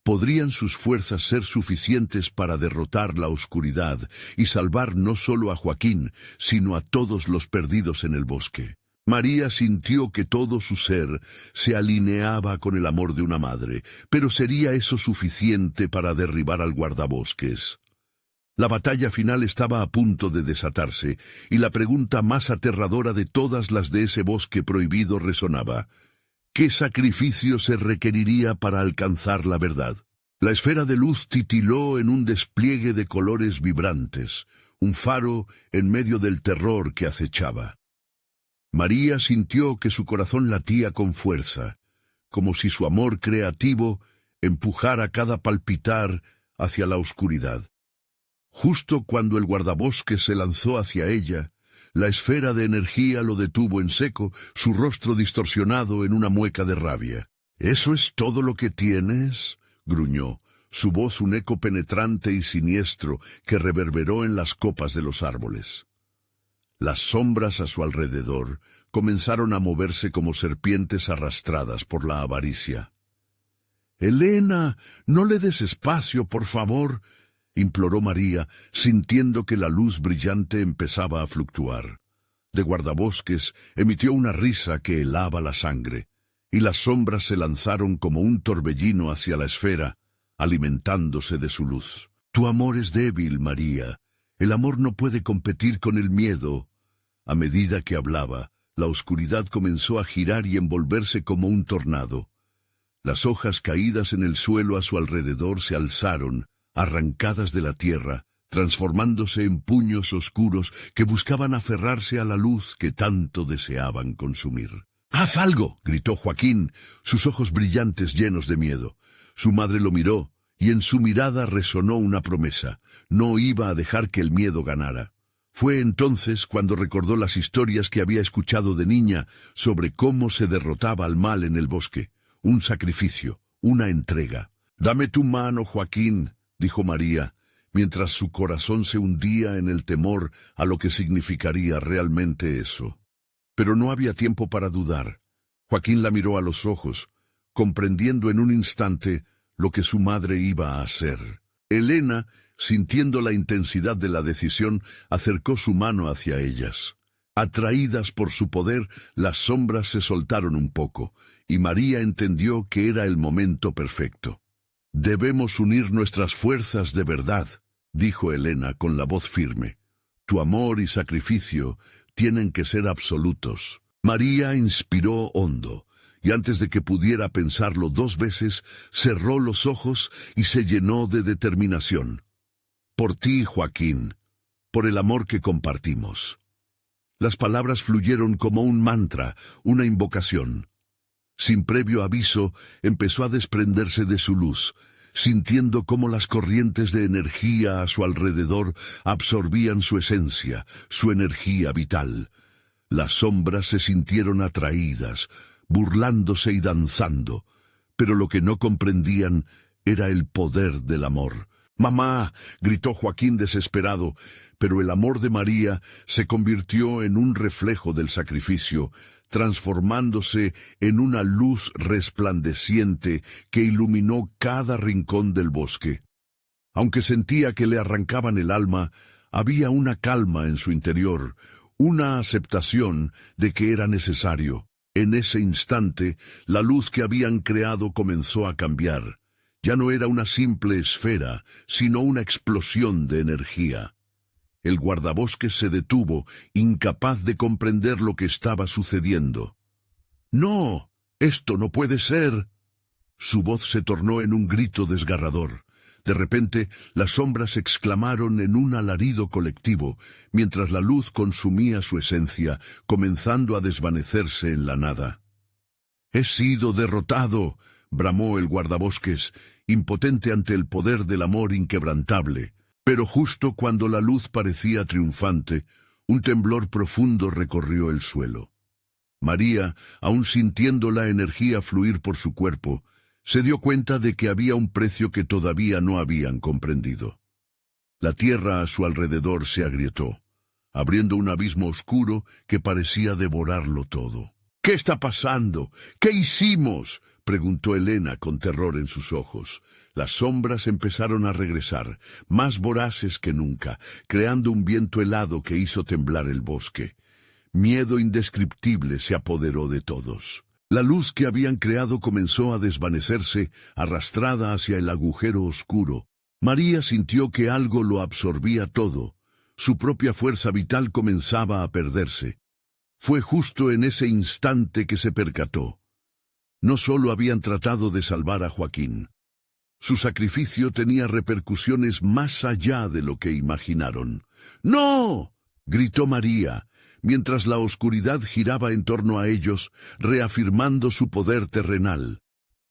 ¿Podrían sus fuerzas ser suficientes para derrotar la oscuridad y salvar no solo a Joaquín, sino a todos los perdidos en el bosque? María sintió que todo su ser se alineaba con el amor de una madre, pero ¿sería eso suficiente para derribar al guardabosques? La batalla final estaba a punto de desatarse, y la pregunta más aterradora de todas las de ese bosque prohibido resonaba: ¿qué sacrificio se requeriría para alcanzar la verdad? La esfera de luz titiló en un despliegue de colores vibrantes, un faro en medio del terror que acechaba. María sintió que su corazón latía con fuerza, como si su amor creativo empujara cada palpitar hacia la oscuridad. Justo cuando el guardabosques se lanzó hacia ella, la esfera de energía lo detuvo en seco, su rostro distorsionado en una mueca de rabia. «¿Eso es todo lo que tienes?», gruñó, su voz un eco penetrante y siniestro que reverberó en las copas de los árboles. Las sombras a su alrededor comenzaron a moverse como serpientes arrastradas por la avaricia. «Helena, no le des espacio, por favor», imploró María, sintiendo que la luz brillante empezaba a fluctuar. De guardabosques emitió una risa que helaba la sangre, y las sombras se lanzaron como un torbellino hacia la esfera, alimentándose de su luz. «Tu amor es débil, María. El amor no puede competir con el miedo». A medida que hablaba, la oscuridad comenzó a girar y envolverse como un tornado. Las hojas caídas en el suelo a su alrededor se alzaron, arrancadas de la tierra, transformándose en puños oscuros que buscaban aferrarse a la luz que tanto deseaban consumir. «¡Haz algo!», gritó Joaquín, sus ojos brillantes llenos de miedo. Su madre lo miró, y en su mirada resonó una promesa: no iba a dejar que el miedo ganara. Fue entonces cuando recordó las historias que había escuchado de niña sobre cómo se derrotaba al mal en el bosque. Un sacrificio, una entrega. «Dame tu mano, Joaquín», dijo María, mientras su corazón se hundía en el temor a lo que significaría realmente eso. Pero no había tiempo para dudar. Joaquín la miró a los ojos, comprendiendo en un instante lo que su madre iba a hacer. Elena, sintiendo la intensidad de la decisión, acercó su mano hacia ellas. Atraídas por su poder, las sombras se soltaron un poco, y María entendió que era el momento perfecto. «Debemos unir nuestras fuerzas de verdad», dijo Elena con la voz firme. «Tu amor y sacrificio tienen que ser absolutos». María inspiró hondo, y antes de que pudiera pensarlo 2 veces, cerró los ojos y se llenó de determinación. «Por ti, Joaquín, por el amor que compartimos». Las palabras fluyeron como un mantra, una invocación. Sin previo aviso, empezó a desprenderse de su luz, sintiendo cómo las corrientes de energía a su alrededor absorbían su esencia, su energía vital. Las sombras se sintieron atraídas, burlándose y danzando, pero lo que no comprendían era el poder del amor. «¡Mamá!», gritó Joaquín desesperado, pero el amor de María se convirtió en un reflejo del sacrificio, transformándose en una luz resplandeciente que iluminó cada rincón del bosque. Aunque sentía que le arrancaban el alma, había una calma en su interior, una aceptación de que era necesario. En ese instante, la luz que habían creado comenzó a cambiar. Ya no era una simple esfera, sino una explosión de energía. El guardabosques se detuvo, incapaz de comprender lo que estaba sucediendo. «¡No! ¡Esto no puede ser!». Su voz se tornó en un grito desgarrador. De repente, las sombras exclamaron en un alarido colectivo, mientras la luz consumía su esencia, comenzando a desvanecerse en la nada. «¡He sido derrotado!», bramó el guardabosques, impotente ante el poder del amor inquebrantable. Pero justo cuando la luz parecía triunfante, un temblor profundo recorrió el suelo. María, aún sintiendo la energía fluir por su cuerpo, se dio cuenta de que había un precio que todavía no habían comprendido. La tierra a su alrededor se agrietó, abriendo un abismo oscuro que parecía devorarlo todo. «¿Qué está pasando? ¿Qué hicimos?», preguntó Elena con terror en sus ojos. Las sombras empezaron a regresar, más voraces que nunca, creando un viento helado que hizo temblar el bosque. Miedo indescriptible se apoderó de todos. La luz que habían creado comenzó a desvanecerse, arrastrada hacia el agujero oscuro. María sintió que algo lo absorbía todo. Su propia fuerza vital comenzaba a perderse. Fue justo en ese instante que se percató. No solo habían tratado de salvar a Joaquín. Su sacrificio tenía repercusiones más allá de lo que imaginaron. «¡No!», gritó María, mientras la oscuridad giraba en torno a ellos, reafirmando su poder terrenal.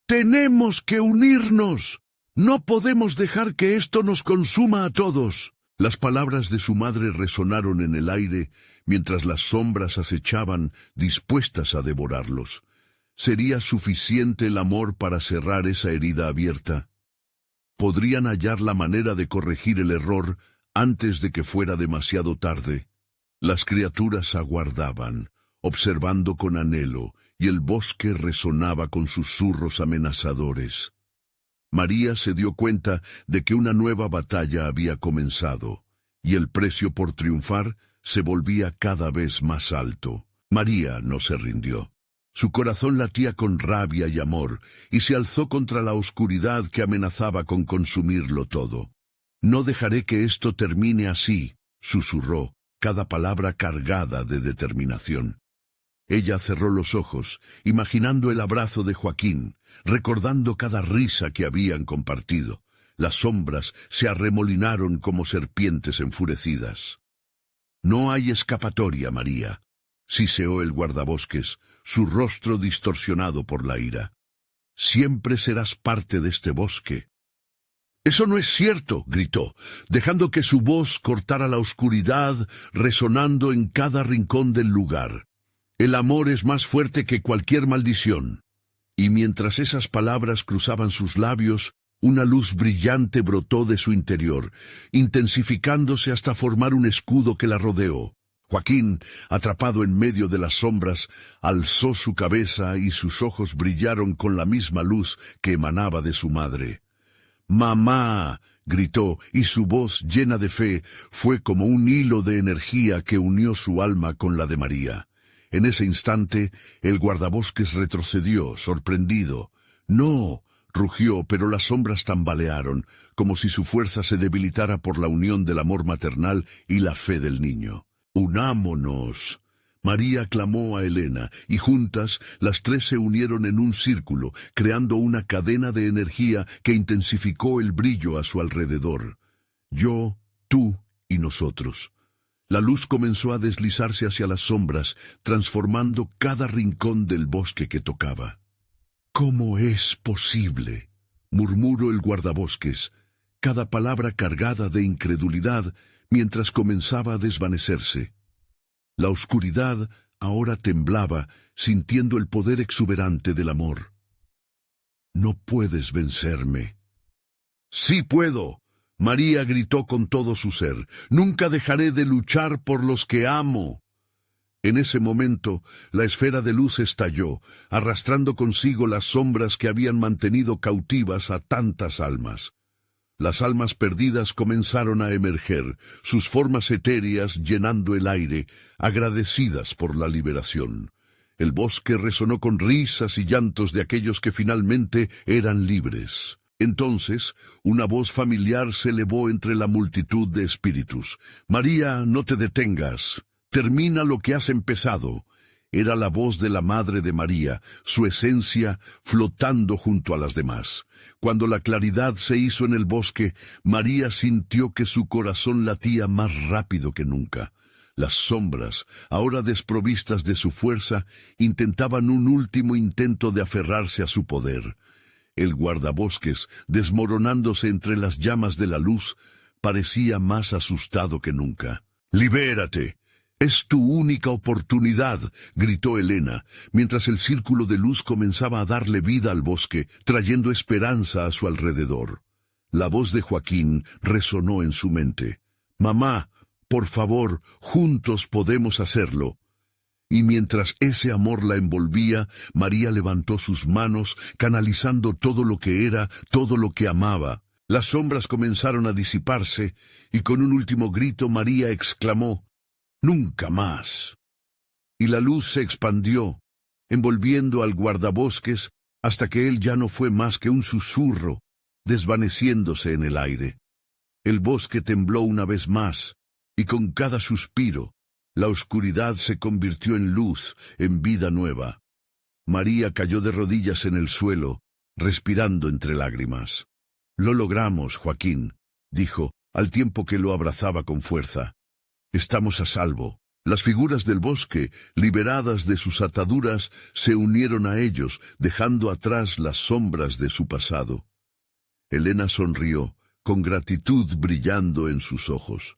«¡Tenemos que unirnos! No podemos dejar que esto nos consuma a todos». Las palabras de su madre resonaron en el aire, mientras las sombras acechaban, dispuestas a devorarlos. ¿Sería suficiente el amor para cerrar esa herida abierta? ¿Podrían hallar la manera de corregir el error antes de que fuera demasiado tarde? Las criaturas aguardaban, observando con anhelo, y el bosque resonaba con susurros amenazadores. María se dio cuenta de que una nueva batalla había comenzado, y el precio por triunfar se volvía cada vez más alto. María no se rindió. Su corazón latía con rabia y amor, y se alzó contra la oscuridad que amenazaba con consumirlo todo. «No dejaré que esto termine así», susurró, cada palabra cargada de determinación. Ella cerró los ojos, imaginando el abrazo de Joaquín, recordando cada risa que habían compartido. Las sombras se arremolinaron como serpientes enfurecidas. «No hay escapatoria, María», siseó el guardabosques, su rostro distorsionado por la ira. «Siempre serás parte de este bosque». «¡Eso no es cierto!», gritó, dejando que su voz cortara la oscuridad, resonando en cada rincón del lugar. «El amor es más fuerte que cualquier maldición». Y mientras esas palabras cruzaban sus labios, una luz brillante brotó de su interior, intensificándose hasta formar un escudo que la rodeó. Joaquín, atrapado en medio de las sombras, alzó su cabeza y sus ojos brillaron con la misma luz que emanaba de su madre. «¡Mamá!», gritó, y su voz, llena de fe, fue como un hilo de energía que unió su alma con la de María. En ese instante, el guardabosques retrocedió, sorprendido. «¡No!», rugió, pero las sombras tambalearon, como si su fuerza se debilitara por la unión del amor maternal y la fe del niño. «¡Unámonos!», María clamó a Elena, y juntas las tres se unieron en un círculo, creando una cadena de energía que intensificó el brillo a su alrededor. Yo, tú y nosotros. La luz comenzó a deslizarse hacia las sombras, transformando cada rincón del bosque que tocaba. «¿Cómo es posible?», murmuró el guardabosques, cada palabra cargada de incredulidad mientras comenzaba a desvanecerse. La oscuridad ahora temblaba, sintiendo el poder exuberante del amor. «No puedes vencerme». «Sí puedo», María gritó con todo su ser. «Nunca dejaré de luchar por los que amo». En ese momento, la esfera de luz estalló, arrastrando consigo las sombras que habían mantenido cautivas a tantas almas. Las almas perdidas comenzaron a emerger, sus formas etéreas llenando el aire, agradecidas por la liberación. El bosque resonó con risas y llantos de aquellos que finalmente eran libres. Entonces, una voz familiar se elevó entre la multitud de espíritus. «María, no te detengas. Termina lo que has empezado». Era la voz de la Madre de María, su esencia flotando junto a las demás. Cuando la claridad se hizo en el bosque, María sintió que su corazón latía más rápido que nunca. Las sombras, ahora desprovistas de su fuerza, intentaban un último intento de aferrarse a su poder. El guardabosques, desmoronándose entre las llamas de la luz, parecía más asustado que nunca. «¡Libérate! «Es tu única oportunidad», gritó Elena, mientras el círculo de luz comenzaba a darle vida al bosque, trayendo esperanza a su alrededor. La voz de Joaquín resonó en su mente. «Mamá, por favor, juntos podemos hacerlo». Y mientras ese amor la envolvía, María levantó sus manos, canalizando todo lo que era, todo lo que amaba. Las sombras comenzaron a disiparse, y con un último grito María exclamó: «¡Nunca más!». Y la luz se expandió, envolviendo al guardabosques hasta que él ya no fue más que un susurro, desvaneciéndose en el aire. El bosque tembló una vez más, y con cada suspiro, la oscuridad se convirtió en luz, en vida nueva. María cayó de rodillas en el suelo, respirando entre lágrimas. «Lo logramos, Joaquín», dijo, al tiempo que lo abrazaba con fuerza. «Estamos a salvo». Las figuras del bosque, liberadas de sus ataduras, se unieron a ellos, dejando atrás las sombras de su pasado. Elena sonrió, con gratitud brillando en sus ojos.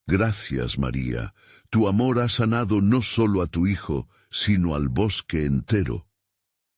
«Gracias, María. Tu amor ha sanado no solo a tu hijo, sino al bosque entero».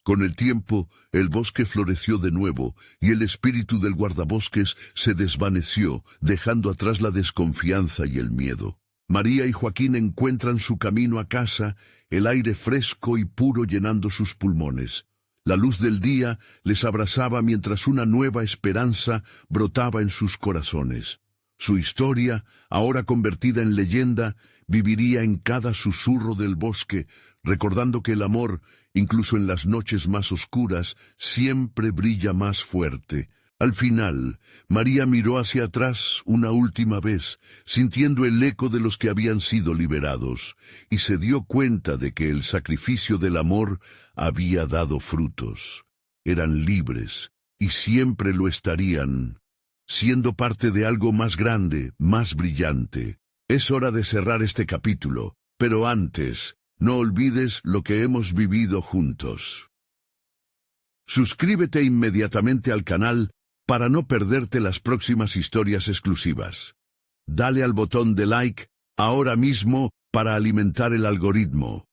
Con el tiempo, el bosque floreció de nuevo, y el espíritu del guardabosques se desvaneció, dejando atrás la desconfianza y el miedo. María y Joaquín encuentran su camino a casa, el aire fresco y puro llenando sus pulmones. La luz del día les abrazaba mientras una nueva esperanza brotaba en sus corazones. Su historia, ahora convertida en leyenda, viviría en cada susurro del bosque, recordando que el amor, incluso en las noches más oscuras, siempre brilla más fuerte. Al final, María miró hacia atrás una última vez, sintiendo el eco de los que habían sido liberados, y se dio cuenta de que el sacrificio del amor había dado frutos. Eran libres, y siempre lo estarían, siendo parte de algo más grande, más brillante. Es hora de cerrar este capítulo, pero antes, no olvides lo que hemos vivido juntos. Suscríbete inmediatamente al canal para no perderte las próximas historias exclusivas. Dale al botón de like ahora mismo para alimentar el algoritmo.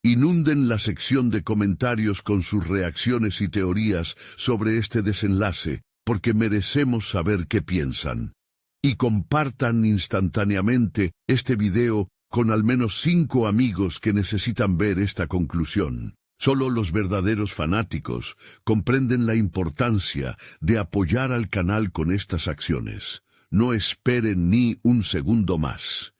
Inunden la sección de comentarios con sus reacciones y teorías sobre este desenlace, porque merecemos saber qué piensan. Y compartan instantáneamente este video con al menos 5 amigos que necesitan ver esta conclusión. Solo los verdaderos fanáticos comprenden la importancia de apoyar al canal con estas acciones. No esperen ni un segundo más.